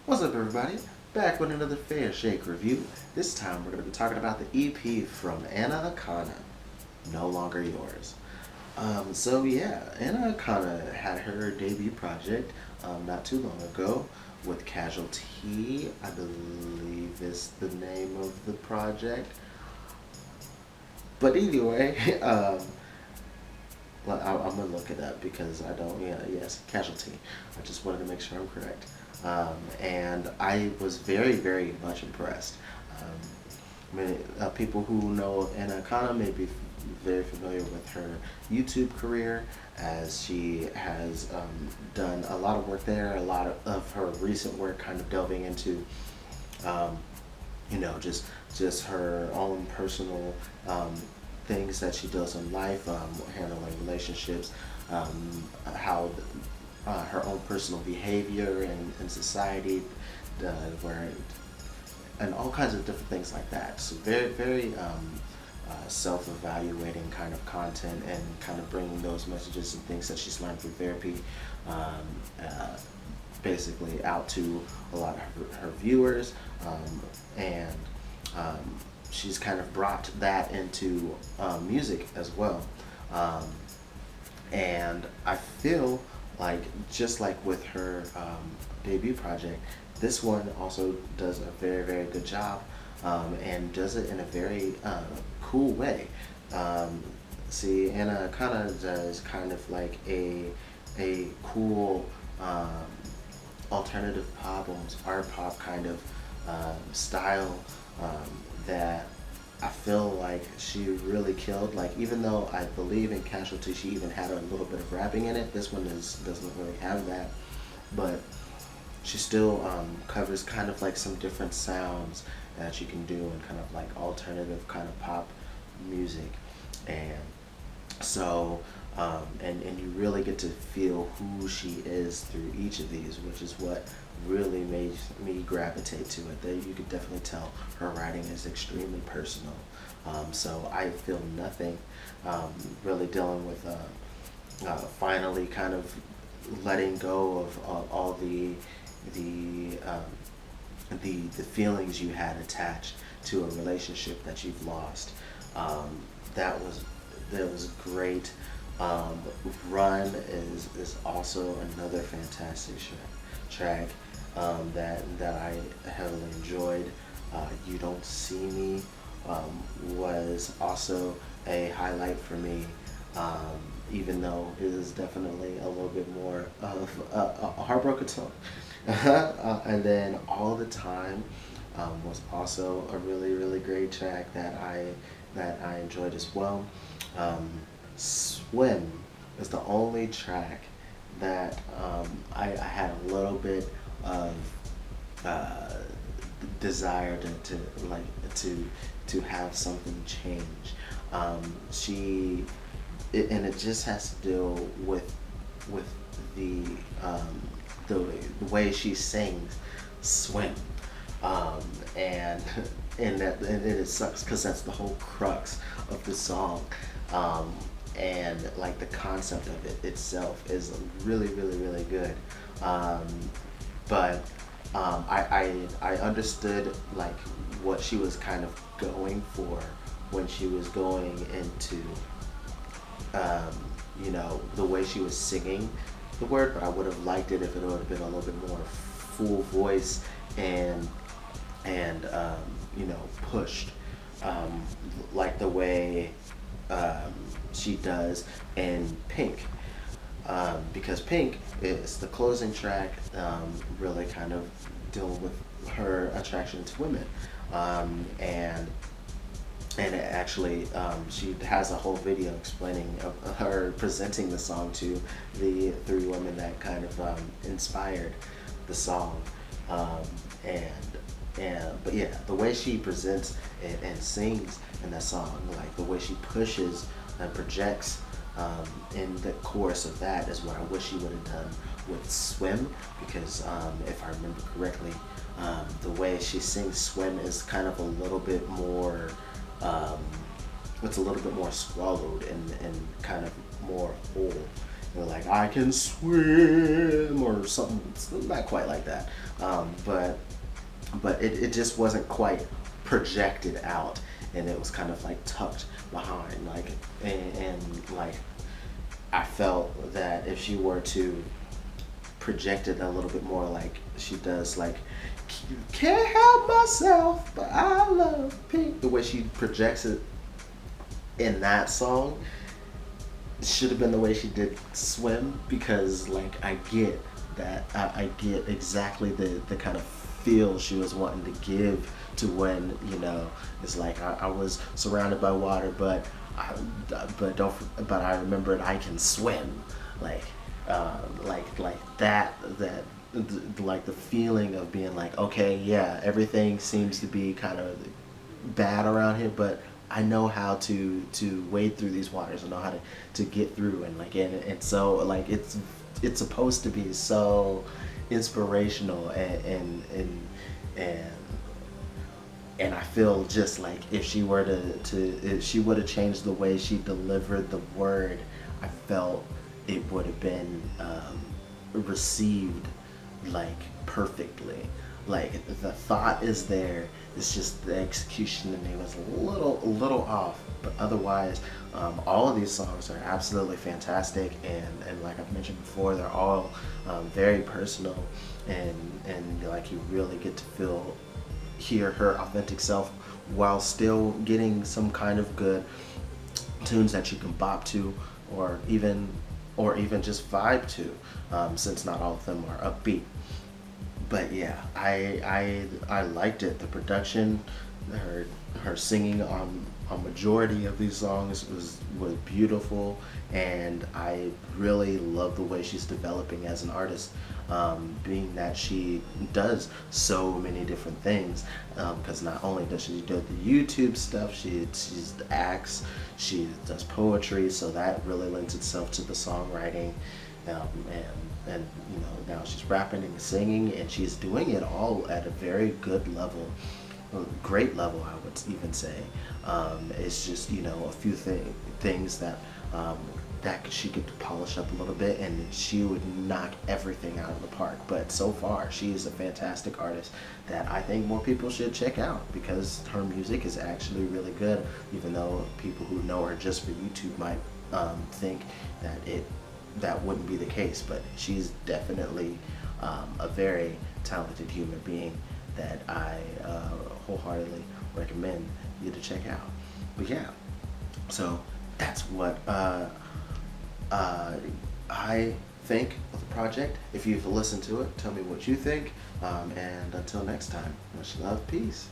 What's up, everybody? Back with another Fair Shake review. This time we're going to be talking about the EP from Akana, No Longer Yours. Anna Akana had her debut project not too long ago with Casualty, I believe is the name of the project. But anyway, well, I'm gonna look it up because I don't. Yeah, yes, Casualty. I just wanted to make sure I'm correct. And I was very, very much impressed. Many people who know Anna Akana may be very familiar with her YouTube career, as she has done a lot of work there. A lot of her recent work, kind of delving into, um, just her own personal things that she does in life, handling relationships, how her own personal behavior in society, where and all kinds of different things like that. So very, very self-evaluating kind of content, and kind of bringing those messages and things that she's learned through therapy, um, uh, basically out to a lot of her viewers, and um, she's kind of brought that into music as well. Um, and I feel like, just like with her debut project, this one also does a very, very good job, and does it in a very cool way. Um, Anna kind of does kind of like a cool alternative pop, almost art pop kind of style, that I feel like she really killed. Like, even though I believe in Casualty she even had a little bit of rapping in it, this one doesn't really have that. But she still covers kind of like some different sounds that you can do in kind of like alternative kind of pop music. And so, and you really get to feel who she is through each of these, which is what really made me gravitate to it. That you could definitely tell her writing is extremely personal. So I feel nothing really dealing with finally kind of letting go of all the the feelings you had attached to a relationship that you've lost. Um, that was that was great. Run is also another fantastic track that I heavily enjoyed. You Don't See Me was also a highlight for me, um, even though it is definitely a little bit more of a heartbroken song. And then All the Time was also a really, really great track that I enjoyed as well. Um, Swim is the only track that I had a little bit of uh, desire to have something change. She and it just has to deal with the um, the way she sings "Swim," um, and and it sucks because that's the whole crux of the song. Um, and like the concept of it itself is really, really, really good. Um, but I understood like what she was kind of going for when she was going into, um, the way she was singing the word. But I would have liked it if it would have been a little bit more full voice, and and pushed, um, like the way um, she does in Pink, because Pink is the closing track, really kind of dealing with her attraction to women, and it actually, she has a whole video explaining of her presenting the song to the three women that kind of inspired the song, um, and but yeah, the way she presents and sings in that song, like the way she pushes and projects in the chorus of that, is what I wish she would have done with Swim, because if I remember correctly, the way she sings Swim is kind of a little bit more, um, it's a little bit more swallowed and kind of more whole. like I can swim or something. It's not quite like that, but it just wasn't quite projected out, and it was kind of like tucked behind, like and like I felt that if she were to project it a little bit more like she does, like can't help myself, but I love pink. The way she projects it in that song should have been the way she did swim, because like I get that, I get exactly the kind of feel she was wanting to give to when, you know, it's like I was surrounded by water, but I, but I remembered I can swim, like that like the feeling of being like, okay, yeah, everything seems to be kind of bad around here, but I know how to wade through these waters. I know how to get through, and like and so like it's supposed to be so inspirational, and and I feel just like if she were if she would have changed the way she delivered the word, I felt it would have been received like perfectly. Like the thought is there. It's just the execution to me was a little off. But otherwise, all of these songs are absolutely fantastic, and like I've mentioned before, they're all very personal, and like you really get to hear her authentic self while still getting some kind of good tunes that you can bop to, or even just vibe to, since not all of them are upbeat. But yeah, I liked it. The production, her singing on a majority of these songs was beautiful, and I really love the way she's developing as an artist. Being that she does so many different things, because not only does she do the YouTube stuff, she acts, she does poetry, so that really lends itself to the songwriting, and you know, now she's rapping and singing, and she's doing it all at a very good level, a great level, I would even say. It's just, you know, a few things that that she could polish up a little bit, and she would knock everything out of the park. But so far, she is a fantastic artist that I think more people should check out, because her music is actually really good, even though people who know her just for YouTube might think that that wouldn't be the case. But she's definitely a very talented human being that I wholeheartedly recommend you to check out. But yeah, so that's what I think of the project. If you've listened to it, tell me what you think. And until next time, much love, peace.